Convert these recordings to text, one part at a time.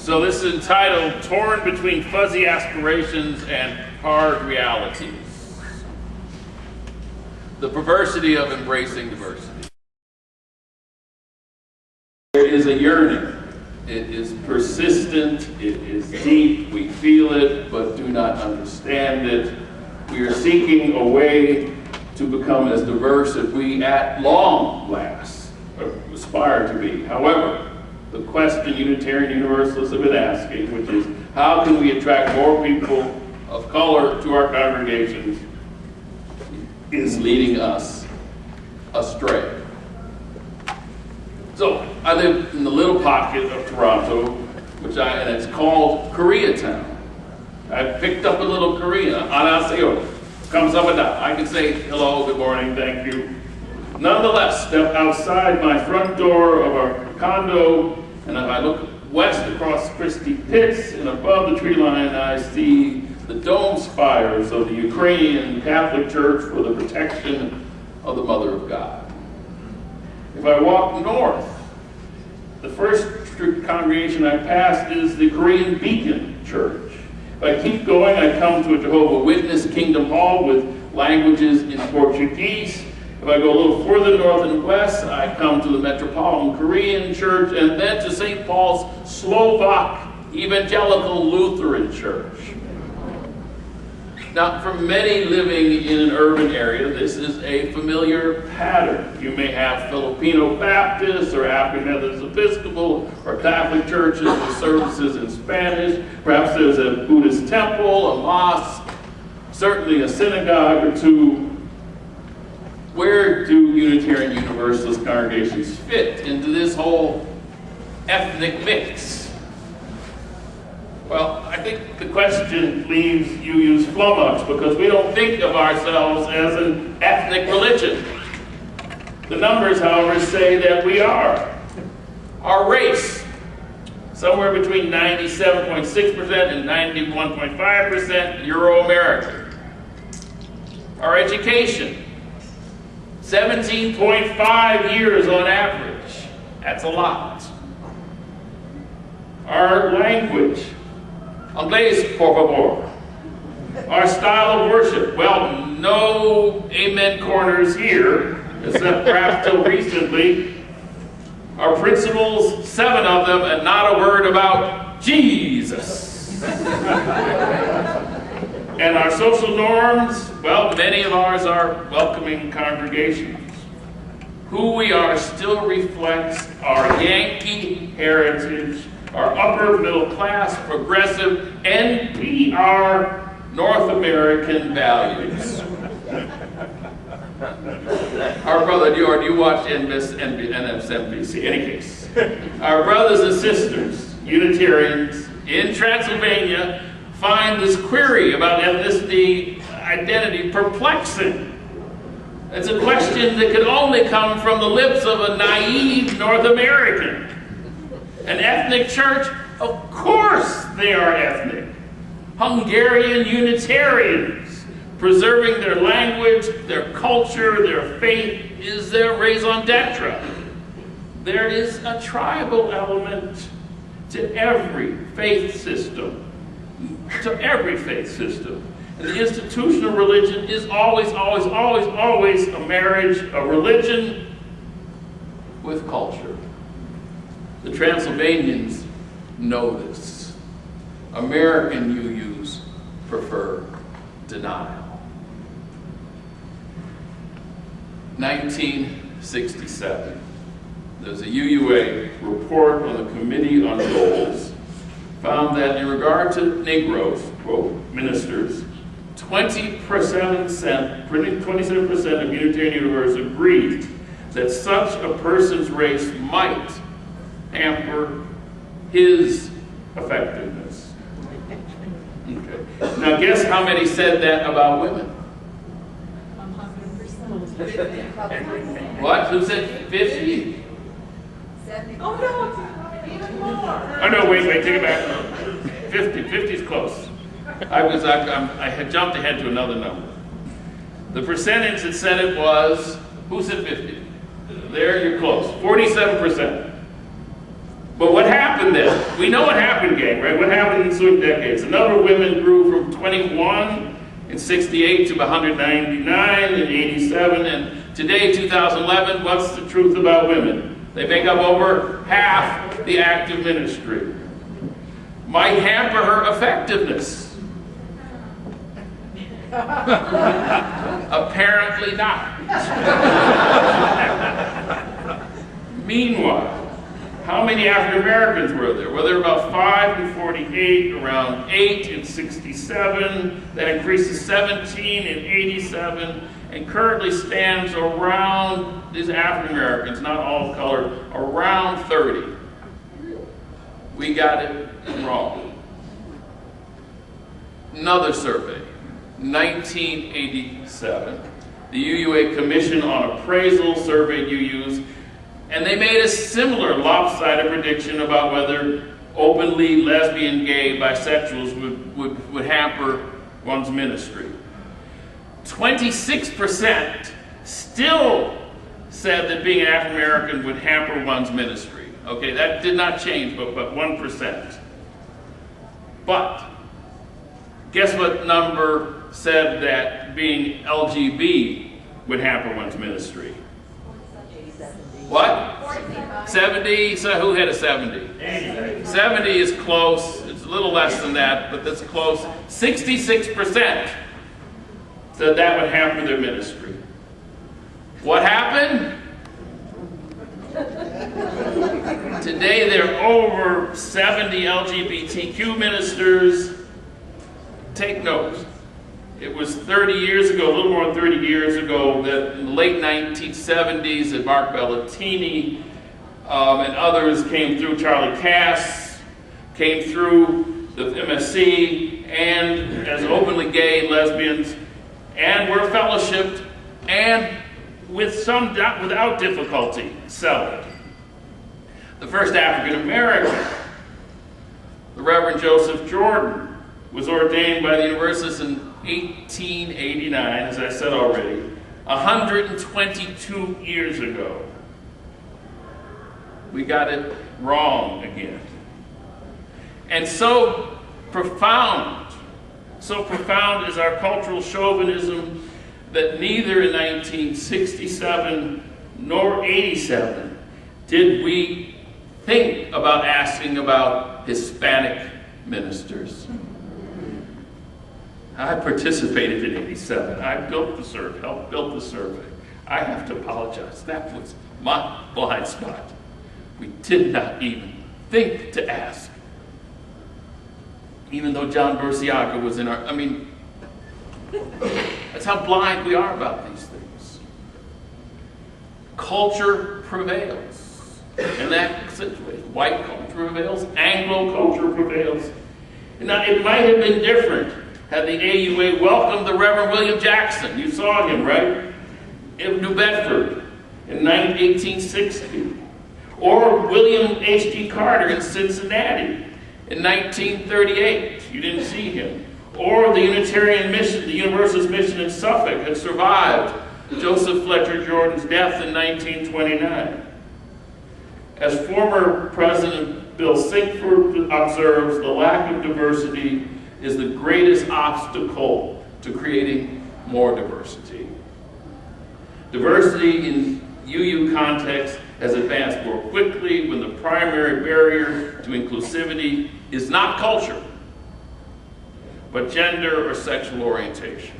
So this is entitled Torn Between Fuzzy Aspirations and Hard Realities. The perversity of embracing diversity. There is a yearning. It is persistent, it is deep, we feel it, but do not understand it. We are seeking a way to become as diverse as we at long last aspire to be. However, the question Unitarian Universalists have been asking, which is, how can we attract more people of color to our congregations, is leading us astray. So, I live in the little pocket of Toronto, and it's called Koreatown. I picked up a little Korean, 안녕하세요, 감사합니다. I can say hello, good morning, thank you. Nonetheless, step outside my front door of our condo, and if I look west across Christie Pits and above the tree line, I see the dome spires of the Ukrainian Catholic Church for the protection of the Mother of God. If I walk north, the first congregation I pass is the Korean Beacon Church. If I keep going, I come to a Jehovah's Witness Kingdom Hall with languages in Portuguese. If I go a little further north and west, I come to the Metropolitan Korean Church, and then to St. Paul's Slovak Evangelical Lutheran Church. Now, for many living in an urban area, this is a familiar pattern. You may have Filipino Baptist or African Methodist Episcopal or Catholic churches with services in Spanish. Perhaps there's a Buddhist temple, a mosque, certainly a synagogue or two. Where do Unitarian Universalist congregations fit into this whole ethnic mix? Well, I think the question leaves you flummoxed because we don't think of ourselves as an ethnic religion. The numbers, however, say that we are. Our race, somewhere between 97.6% and 91.5% Euro-American. Our education, 17.5 years on average. That's a lot. Our language, Inglés, por favor. Our style of worship, well, no amen corners here, except perhaps till recently. Our principles, 7 of them, and not a word about Jesus. And our social norms, well, many of ours are welcoming congregations. Who we are still reflects our Yankee heritage, our upper middle class, progressive, NPR, North American values. Our brother, do you watch NBC? Any case. Our brothers and sisters, Unitarians in Transylvania, find this query about ethnicity, identity perplexing. It's a question that could only come from the lips of a naive North American. An ethnic church? Of course they are ethnic. Hungarian Unitarians, preserving their language, their culture, their faith is their raison d'etre. There is a tribal element to every faith system. And the institutional religion is always a marriage, a religion with culture. The Transylvanians know this. American UUs prefer denial. 1967, there's a UUA report on the Committee on Goals found that in regard to Negroes, quote, ministers, 27% of Unitarian Universalists agreed that such a person's race might hamper his effectiveness. Okay. Now guess how many said that about women? 100%. What? Who said 50? 70. Oh no, even more. Oh no, wait, take it back. 50 is close. I had jumped ahead to another number. The percentage that said it was, who said 50? There, you're close, 47%. But what happened happened then? We know what happened, gang, right? What happened in ensuing decades? The number of women grew from 21 in 68 to 199 in 87, and today, 2011, what's the truth about women? They make up over half the active ministry. Might hamper her effectiveness. Apparently not. Meanwhile, how many African Americans were there? Well, there were about 5 in 48, around 8 in 67, that increased to 17 in 87, and currently stands around, these African Americans, not all of color, around 30. We got it wrong. Another survey, 1987. The UUA Commission on Appraisal surveyed UUs, and they made a similar lopsided prediction about whether openly lesbian, gay, bisexuals would hamper one's ministry. 26% still said that being an African American would hamper one's ministry. Okay, that did not change, but 1%. But guess what number said that being LGB would hamper one's ministry? What? 70? So who had a 70? 70 is close. It's a little less than that, but that's close. 66% said that would hamper their ministry. What happened? Today there are over 70 LGBTQ ministers. Take note. It was 30 years ago, a little more than 30 years ago, that in the late 1970s that Mark Bellatini and others came through, Charlie Cass came through the MSC, and as openly gay lesbians, and were fellowshipped, and without difficulty, settled. The first African American, the Reverend Joseph Jordan, was ordained by the Universalists in 1889, as I said already, 122 years ago. We got it wrong again. And so profound is our cultural chauvinism that neither in 1967 nor 87 did we think about asking about Hispanic ministers. I participated in 87. I built the survey, helped build the survey. I have to apologize. That was my blind spot. We did not even think to ask. Even though John Burciaga was in our, that's how blind we are about these things. Culture prevails in that situation. White culture prevails, Anglo culture prevails. Now, it might have been different had the AUA welcomed the Reverend William Jackson. You saw him, right? In New Bedford in 1860. Or William H.D. Carter in Cincinnati in 1938. You didn't see him. Or the Unitarian mission, the Universalist mission in Suffolk had survived Joseph Fletcher Jordan's death in 1929. As former President Bill Sinkford observes, the lack of diversity is the greatest obstacle to creating more diversity. Diversity in UU context has advanced more quickly when the primary barrier to inclusivity is not culture, but gender or sexual orientation.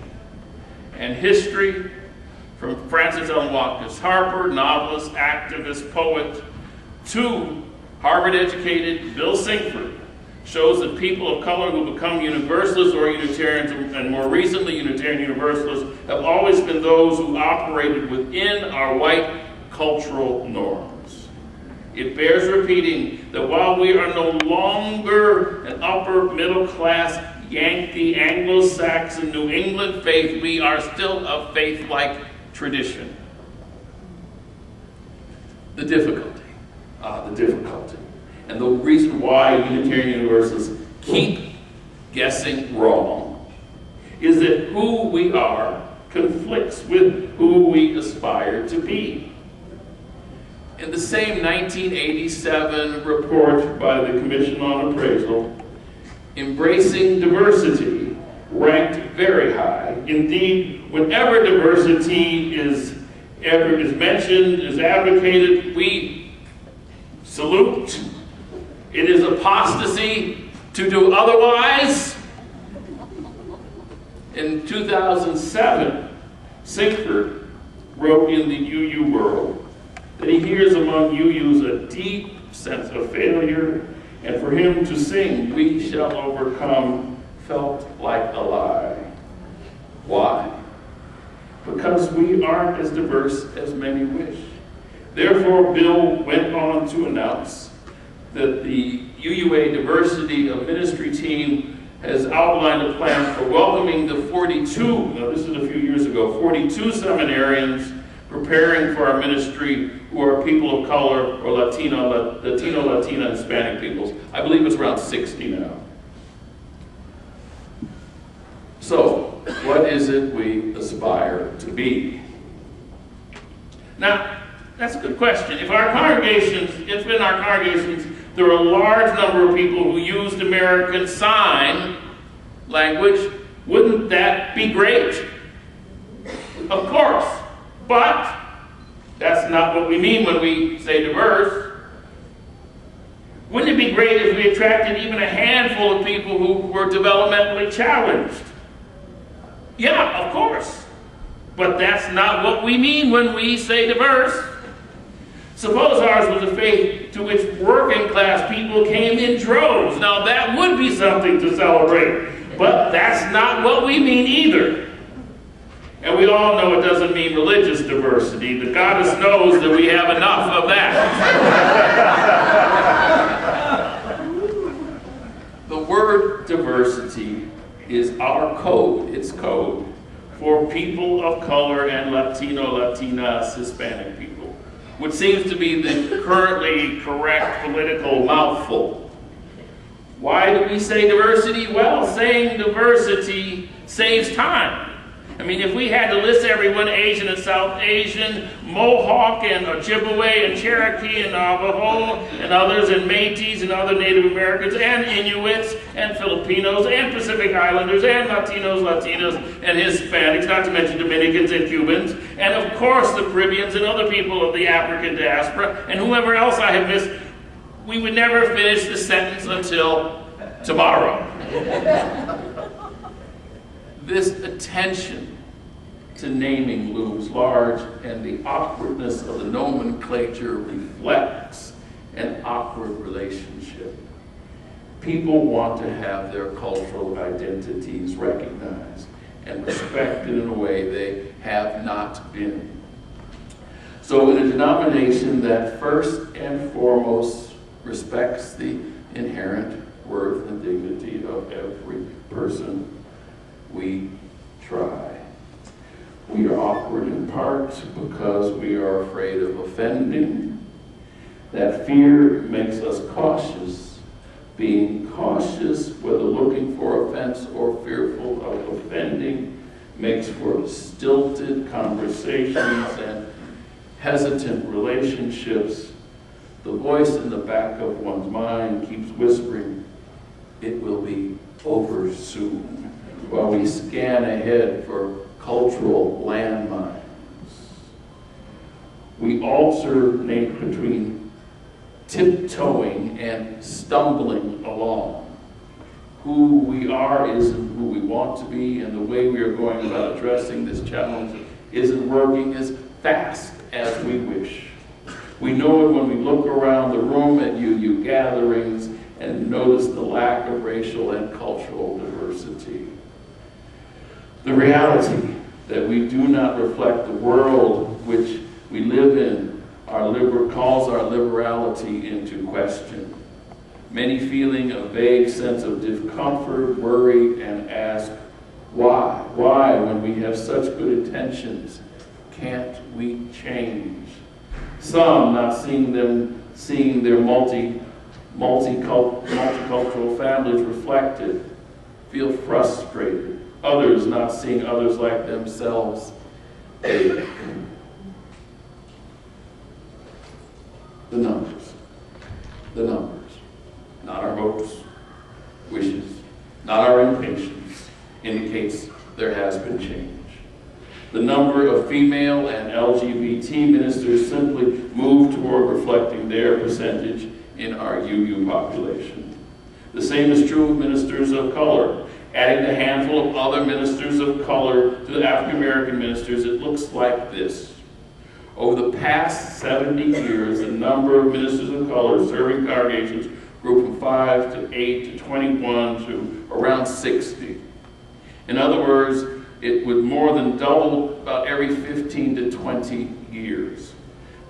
And history, from Frances Ellen Watkins Harper, novelist, activist, poet, to Harvard-educated Bill Sinkford, shows that people of color who become Universalists or Unitarians, and more recently Unitarian Universalists, have always been those who operated within our white cultural norms. It bears repeating that while we are no longer an upper middle class Yankee, Anglo-Saxon, New England faith, we are still a faith-like tradition. The difficulty. And the reason why Unitarian Universalists keep guessing wrong is that who we are conflicts with who we aspire to be. In the same 1987 report by the Commission on Appraisal, embracing diversity ranked very high. Indeed, whenever diversity is mentioned, is advocated, we salute. It is apostasy to do otherwise. In 2007, Sinkford wrote in the UU World that he hears among UUs a deep sense of failure, and for him to sing, "We Shall Overcome," felt like a lie. Why? Because we aren't as diverse as many wish. Therefore, Bill went on to announce that the UUA Diversity of Ministry team has outlined a plan for welcoming the 42, now this is a few years ago, 42 seminarians preparing for our ministry who are people of color or Latino, Latina, Hispanic peoples. I believe it's around 60 now. So, what is it we aspire to be? Now, that's a good question. If our congregations, if in our congregations there are a large number of people who used American Sign language, wouldn't that be great? Of course, but that's not what we mean when we say diverse. Wouldn't it be great if we attracted even a handful of people who were developmentally challenged? Yeah, of course. But that's not what we mean when we say diverse. Suppose ours was a faith to which working class people came in droves. Now that would be something to celebrate, but that's not what we mean either. And we all know it doesn't mean religious diversity. The goddess knows that we have enough of that. The word diversity is our code, it's code, for people of color and Latino, Latinas, Hispanic people, which seems to be the currently correct political mouthful. Why do we say diversity? Well, saying diversity saves time. I mean, if we had to list everyone, Asian and South Asian, Mohawk and Ojibwe and Cherokee and Navajo and others and Métis and other Native Americans and Inuits and Filipinos and Pacific Islanders and Latinos, Latinas and Hispanics, not to mention Dominicans and Cubans, and of course the Caribbeans and other people of the African diaspora and whoever else I have missed, we would never finish the sentence until tomorrow. This attention to naming looms large, and the awkwardness of the nomenclature reflects an awkward relationship. People want to have their cultural identities recognized and respected in a way they have not been. So in a denomination that first and foremost respects the inherent worth and dignity of every person, we try. We are awkward in part because we are afraid of offending. That fear makes us cautious. Being cautious, whether looking for offense or fearful of offending, makes for stilted conversations and hesitant relationships. The voice in the back of one's mind keeps whispering, "It will be over soon," while we scan ahead for cultural landmines. We alternate between tiptoeing and stumbling along. Who we are isn't who we want to be, and the way we are going about addressing this challenge isn't working as fast as we wish. We know it when we look around the room at UU gatherings and notice the lack of racial and cultural diversity. The reality that we do not reflect the world which we live in calls our liberality into question. Many feeling a vague sense of discomfort, worry, and ask, why? Why, when we have such good intentions, can't we change? Some, not seeing their multicultural families reflected, feel frustrated. Others, not seeing others like themselves, ache. The numbers. The numbers. Not our hopes, wishes, not our impatience, indicates there has been change. The number of female and LGBT ministers simply moved toward reflecting their percentage in our UU population. The same is true of ministers of color. Adding the handful of other ministers of color to the African American ministers, it looks like this. Over the past 70 years, the number of ministers of color serving congregations grew from 5 to 8 to 21 to around 60. In other words, it would more than double about every 15 to 20 years.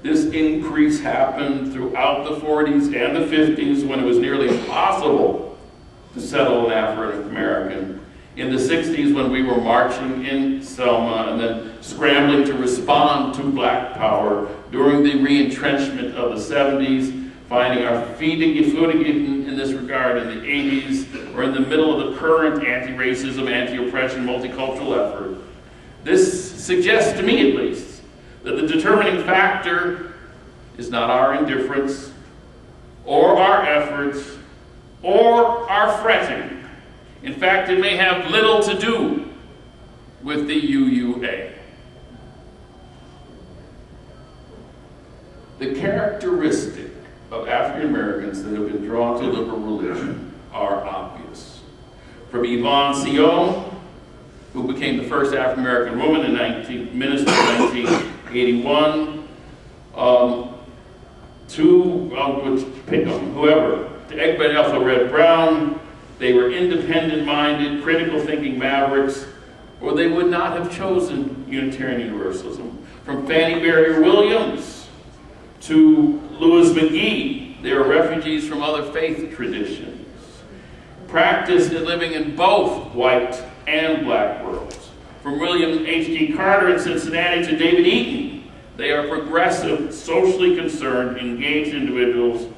This increase happened throughout the 40s and the 50s when it was nearly impossible to settle an African American. In the 60s when we were marching in Selma and then scrambling to respond to Black Power. During the re-entrenchment of the 70s, finding our feet in this regard in the 80s, or in the middle of the current anti-racism, anti-oppression, multicultural effort. This suggests to me, at least, that the determining factor is not our indifference, or our efforts, or our fretting. In fact, it may have little to do with the UUA. The characteristic of African Americans that have been drawn to liberal religion are obvious. From Yvonne Sion, who became the first African American woman minister in 1981, to Pickham, whoever, to Egbert Ethelred Brown. They were independent-minded, critical-thinking mavericks, or they would not have chosen Unitarian Universalism. From Fannie Barrier Williams to Louis McGee, they were refugees from other faith traditions, practiced in living in both white and black worlds. From William H.D. Carter in Cincinnati to David Eaton, they are progressive, socially concerned, engaged individuals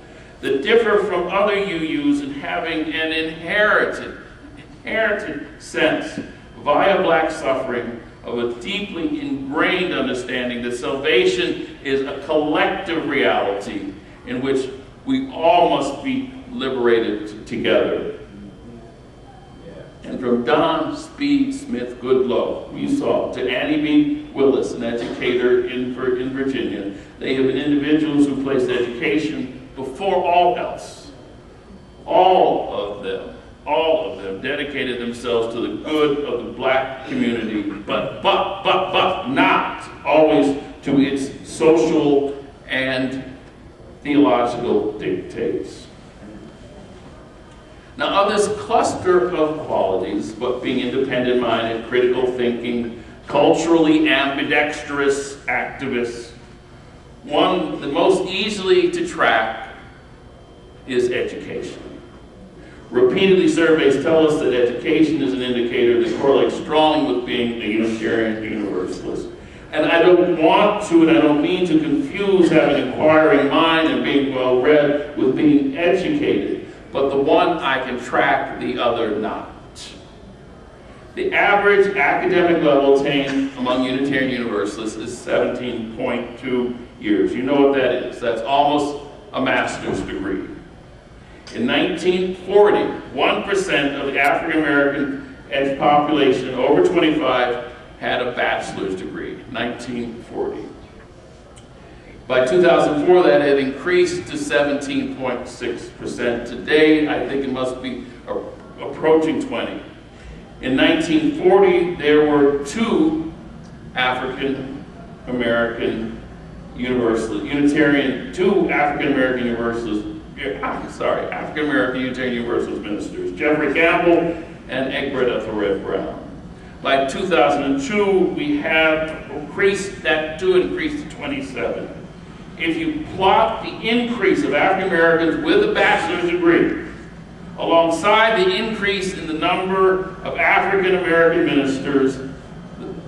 that differ from other UUs in having an inherited sense via black suffering of a deeply ingrained understanding that salvation is a collective reality in which we all must be liberated together. And from Don Speed Smith Goodloe, we saw, to Annie B. Willis, an educator in Virginia, they have been individuals who placed education before all else. All of them dedicated themselves to the good of the black community, but not always to its social and theological dictates. Now, of this cluster of qualities, but being independent-minded, critical thinking, culturally ambidextrous activists, one the most easily to track is education. Repeatedly, surveys tell us that education is an indicator that correlates strongly with being a Unitarian Universalist. And I don't want to, and I don't mean to confuse having an inquiring mind and being well-read with being educated, but the one I can track, the other not. The average academic level attained among Unitarian Universalists is 17.2 years. You know what that is. That's almost a master's degree. In 1940, 1% of the African American population over 25 had a bachelor's degree. 1940. By 2004, that had increased to 17.6%. Today, I think it must be approaching 20. In 1940, there were 2 African American Universalists, 2 African American Universalists, African American Unitarian Universalist ministers, Jeffrey Campbell and Egbert Ethelred Brown. By 2002, we have increased that to 27. If you plot the increase of African Americans with a bachelor's degree alongside the increase in the number of African American ministers,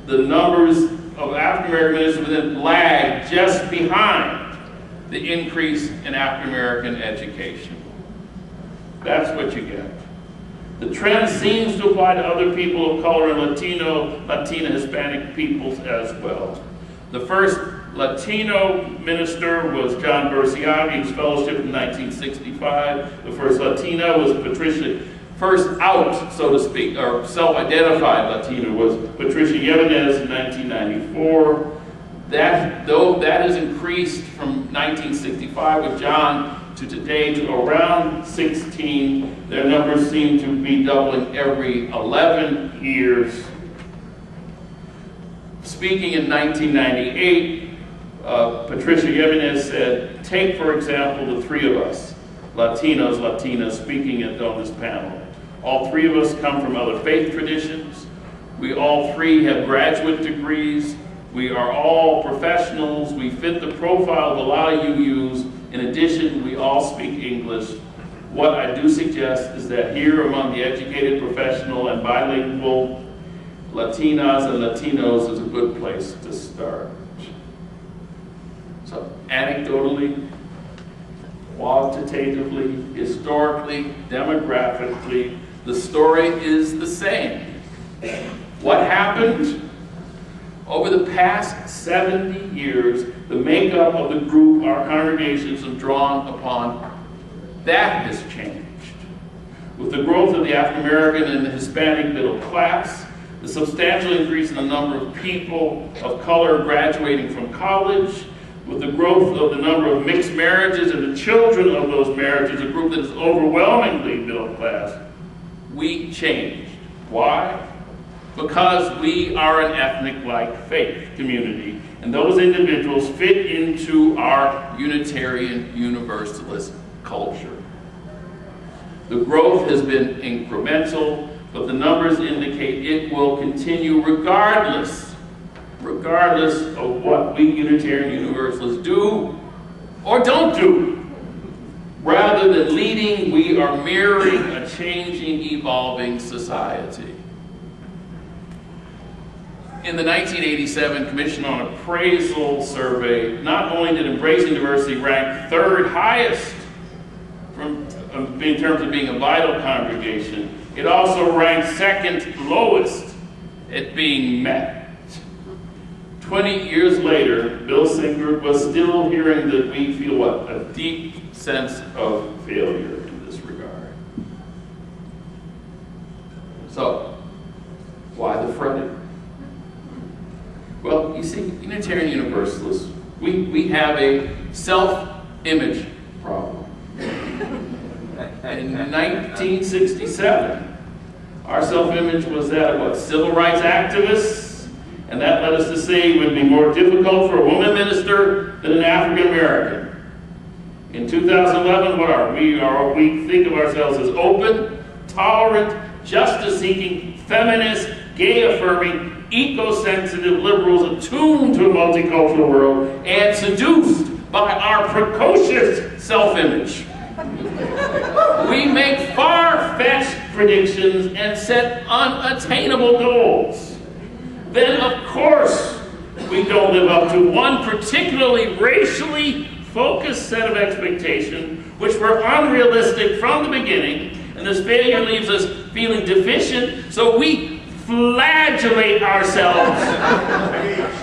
the numbers of African American ministers within lag just behind the increase in African American education. That's what you get. The trend seems to apply to other people of color and Latina, Hispanic peoples as well. The first Latino minister was John Berciani, who was fellowship in 1965. The first Latina was Patricia, first out, so to speak, or self-identified Latina was Patricia Jimenez in 1994. That has increased from 1965 with John to today to around 16. Their numbers seem to be doubling every 11 years. Speaking in 1998, Patricia Jimenez said, take for example the three of us, Latinas speaking on this panel. All three of us come from other faith traditions. We all three have graduate degrees. We are all professionals. We fit the profile the lot of you use. In addition, we all speak English. What I do suggest is that here among the educated, professional, and bilingual Latinas and Latinos is a good place to start. So anecdotally, qualitatively, historically, demographically, the story is the same. What happened? Over the past 70 years, the makeup of the group our congregations have drawn upon, that has changed. With the growth of the African American and the Hispanic middle class, the substantial increase in the number of people of color graduating from college, with the growth of the number of mixed marriages and the children of those marriages, a group that is overwhelmingly middle class, we changed. Why? Because we are an ethnic-like faith community, and those individuals fit into our Unitarian Universalist culture. The growth has been incremental, but the numbers indicate it will continue regardless of what we Unitarian Universalists do or don't do. Rather than leading, we are mirroring a changing, evolving society. In the 1987 Commission on Appraisal survey, not only did Embracing Diversity rank third highest in terms of being a vital congregation, it also ranked second lowest at being met. 20 years later, Bill Singer was still hearing that we feel what? A deep sense of failure in this regard. So, why the fretting? Well, you see, Unitarian Universalists, we have a self-image problem. In 1967, our self-image was that of what? Civil rights activists, and that led us to say it would be more difficult for a woman minister than an African American. In 2011, what are we? We think of ourselves as open, tolerant, justice-seeking, feminist, gay-affirming, eco-sensitive liberals attuned to a multicultural world and seduced by our precocious self-image. We make far-fetched predictions and set unattainable goals. Then, of course, we don't live up to one particularly racially focused set of expectations which were unrealistic from the beginning, and this failure leaves us feeling deficient, so we flagellate ourselves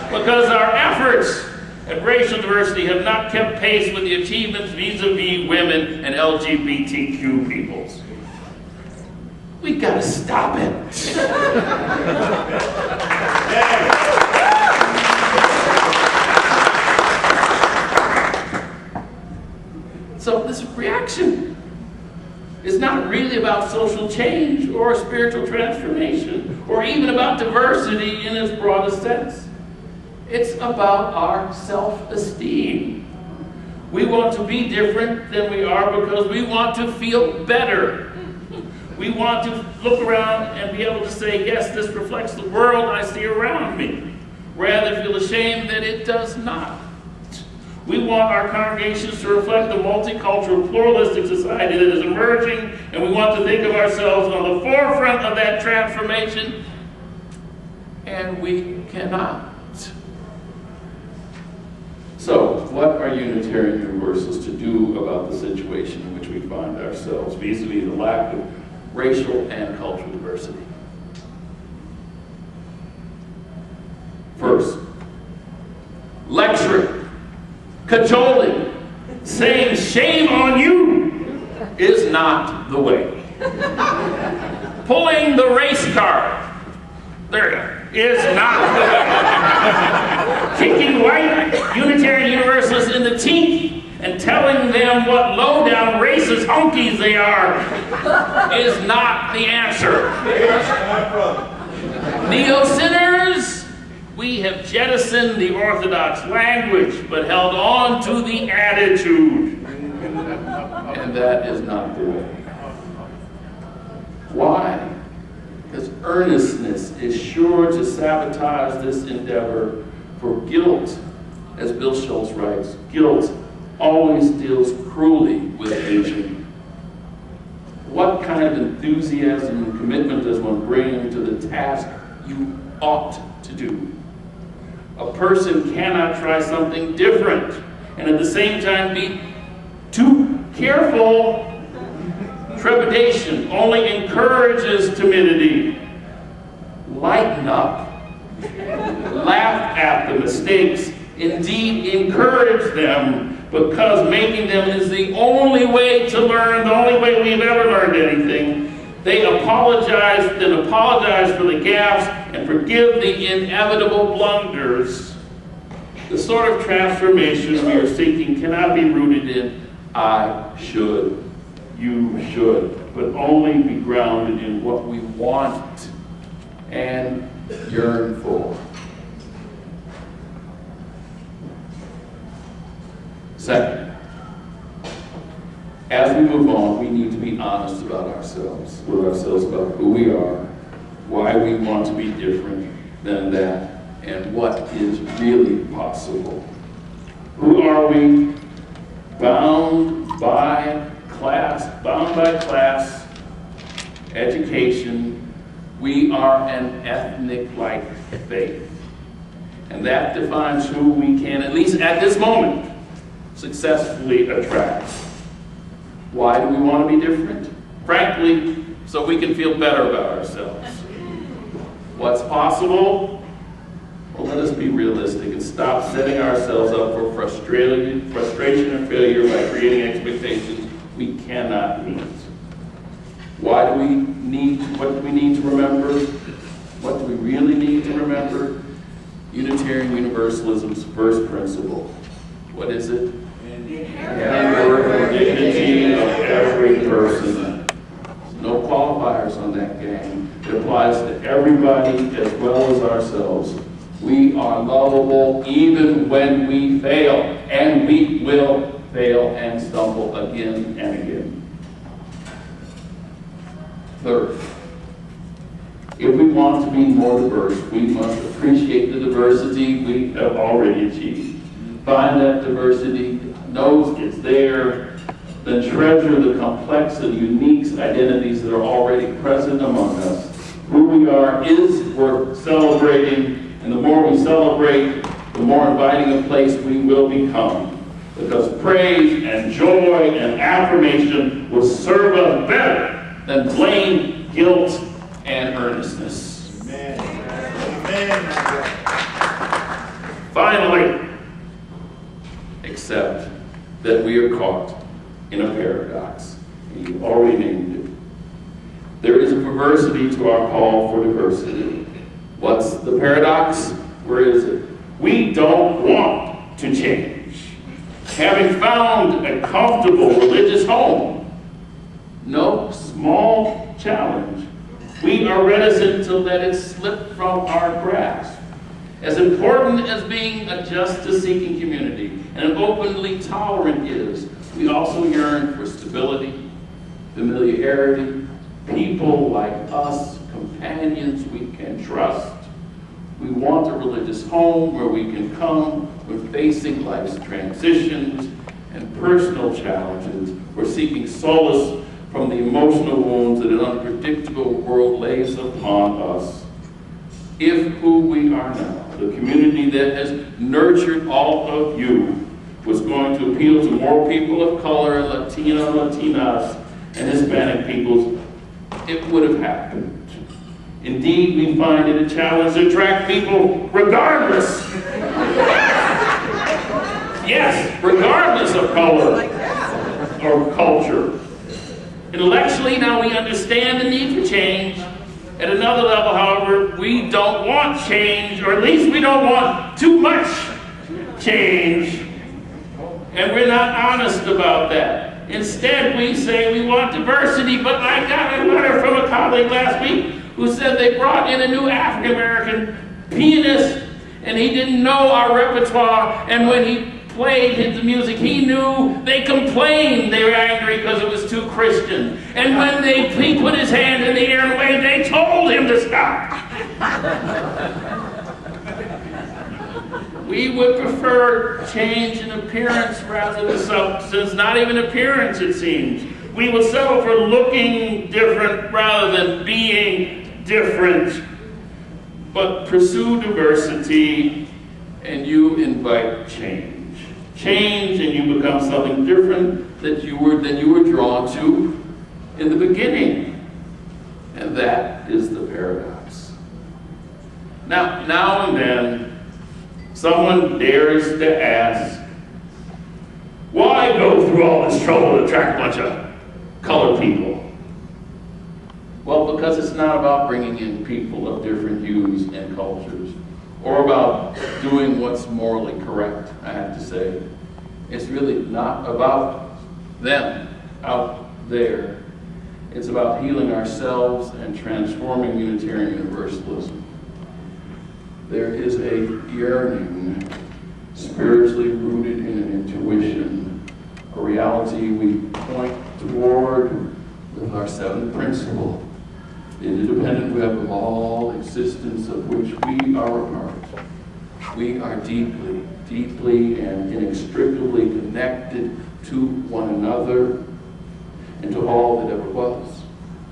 because our efforts at racial diversity have not kept pace with the achievements vis-a-vis women and LGBTQ peoples. We gotta stop it. So this reaction is not really about social change or spiritual transformation or even about diversity in its broadest sense. It's about our self-esteem. We want to be different than we are because we want to feel better. We want to look around and be able to say, yes, this reflects the world I see around me, rather than feel ashamed that it does not. We want our congregations to reflect the multicultural, pluralistic society that is emerging, and we want to think of ourselves on the forefront of that transformation, and we cannot. So, what are Unitarian Universalists to do about the situation in which we find ourselves, vis-a-vis the lack of racial and cultural diversity? First, lecturing. cajoling, saying shame on you is not the way. Pulling the race card, there you go, is not the way. Kicking white Unitarian Universalists in the teeth and telling them what low-down racist honkies they are is not the answer. Neo-sinners, we have jettisoned the orthodox language but held on to the attitude. And that is not the way. Why? Because earnestness is sure to sabotage this endeavor, for guilt, as Bill Schultz writes, guilt always deals cruelly with vision. What kind of enthusiasm and commitment does one bring to the task you ought to do? A person cannot try something different and at the same time be too careful. Trepidation only encourages timidity. Lighten up. Laugh at the mistakes. Indeed, encourage them, because making them is the only way to learn, the only way we've ever learned anything. They apologize for the gaffes and forgive the inevitable blunders. The sort of transformation we are seeking cannot be rooted in I should, you should, but only be grounded in what we want and yearn for. Second, as we move on, we need to be honest about ourselves, about who we are, why we want to be different than that, and what is really possible. Who are we? Bound by class, education. We are an ethnic-like faith. And that defines who we can, at least at this moment, successfully attract. Why do we want to be different? Frankly, so we can feel better about ourselves. What's possible? Well, let us be realistic and stop setting ourselves up for frustration and failure by creating expectations we cannot meet. What do we need to remember? What do we really need to remember? Unitarian Universalism's first principle. What is it? And worth and dignity of every person. No qualifiers on that, gang. It applies to everybody as well as ourselves. We are lovable even when we fail, and we will fail and stumble again and again. Third, if we want to be more diverse, we must appreciate the diversity we have already achieved. Find that diversity, knows it's there, then treasure the complex and unique identities that are already present among us. Who we are is worth celebrating, and the more we celebrate, the more inviting a place we will become. Because praise and joy and affirmation will serve us better than blame, guilt, and earnestness. Amen. Amen. Finally, accept that we are caught in a paradox. And you've already named it. There is a perversity to our call for diversity. What's the paradox? Where is it? We don't want to change. Having found a comfortable religious home, no small challenge, we are reticent to let it slip from our grasp. As important as being a justice-seeking community and openly tolerant is, we also yearn for stability, familiarity, people like us, companions we can trust. We want a religious home where we can come when facing life's transitions and personal challenges. We're seeking solace from the emotional wounds that an unpredictable world lays upon us. If who we are now, the community that has nurtured all of you, was going to appeal to more people of color, Latinas, and Hispanic peoples, it would have happened. Indeed, we find it a challenge to attract people regardless. Yes, regardless of color or culture. Intellectually, now we understand the need for change. At another level, however, we don't want change, or at least we don't want too much change. And we're not honest about that. Instead, we say we want diversity, but I got a letter from a colleague last week who said they brought in a new African-American pianist, and he didn't know our repertoire, and when he played the music he knew, they complained. They were angry because it was too Christian. And when he put his hand in the air and waved, they told him to stop. We would prefer change in appearance rather than substance, not even appearance, it seems. We will settle for looking different rather than being different. But pursue diversity and you invite change. Change and you become something different than you were drawn to in the beginning. And that is the paradox. Now and then, someone dares to ask, why go through all this trouble to attract a bunch of colored people? Well, because it's not about bringing in people of different hues and cultures, or about doing what's morally correct, I have to say. It's really not about them out there. It's about healing ourselves and transforming Unitarian Universalism. There is a yearning, spiritually rooted in an intuition, a reality we point toward with our seventh principle, the independent web of all existence of which we are a part. We are deeply, deeply and inextricably connected to one another and to all that ever was,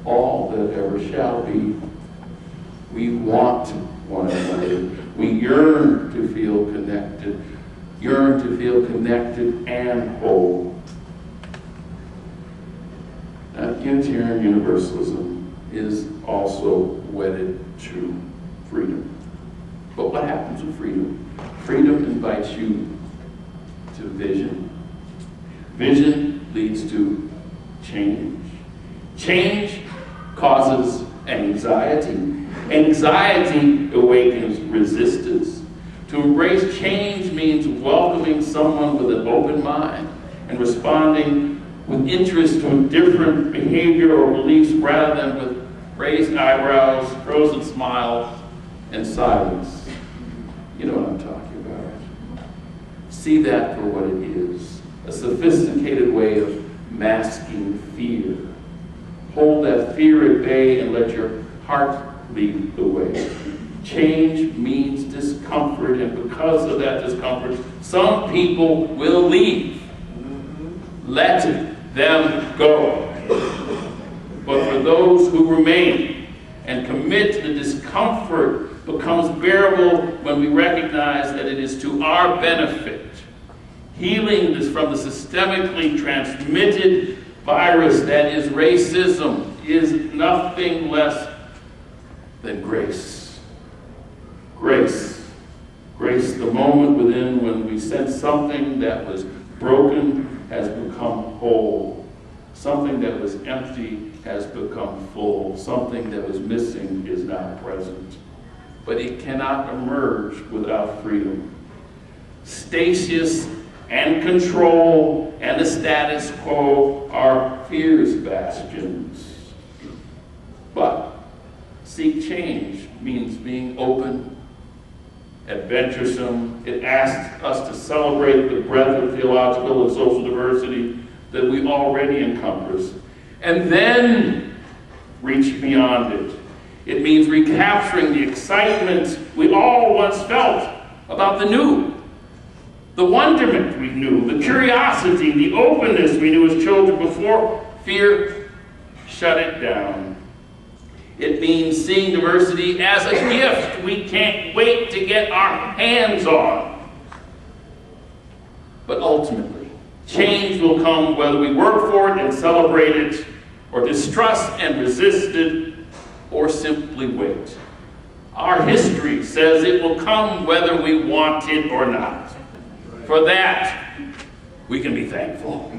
all that ever shall be. We want one another. We yearn to feel connected and whole. Now, Unitarian Universalism is also wedded to freedom. But what happens with freedom? Freedom invites you to vision. Vision leads to change. Change causes anxiety. Anxiety awakens resistance. To embrace change means welcoming someone with an open mind and responding with interest to a different behavior or beliefs rather than with raised eyebrows, frozen smiles, and silence. You know what I'm talking about. See that for what it is, a sophisticated way of masking fear. Hold that fear at bay and let your heart lead the way. Change means discomfort, and because of that discomfort, some people will leave. Let them go. But for those who remain and commit, the discomfort becomes bearable when we recognize that it is to our benefit. Healing is from the systemically transmitted virus that is racism is nothing less than grace. Grace. Grace, the moment within when we sense something that was broken has become whole. Something that was empty has become full. Something that was missing is now present. But it cannot emerge without freedom. Stasis and control and the status quo are fear's bastions. But seek change means being open, adventuresome. It asks us to celebrate the breadth of theological and social diversity that we already encompass, and then reach beyond it. It means recapturing the excitement we all once felt about the new, the wonderment we knew, the curiosity, the openness we knew as children before fear shut it down. It means seeing diversity as a gift we can't wait to get our hands on. But ultimately, change will come whether we work for it and celebrate it, or distrust and resist it, or simply wait. Our history says it will come whether we want it or not. For that, we can be thankful.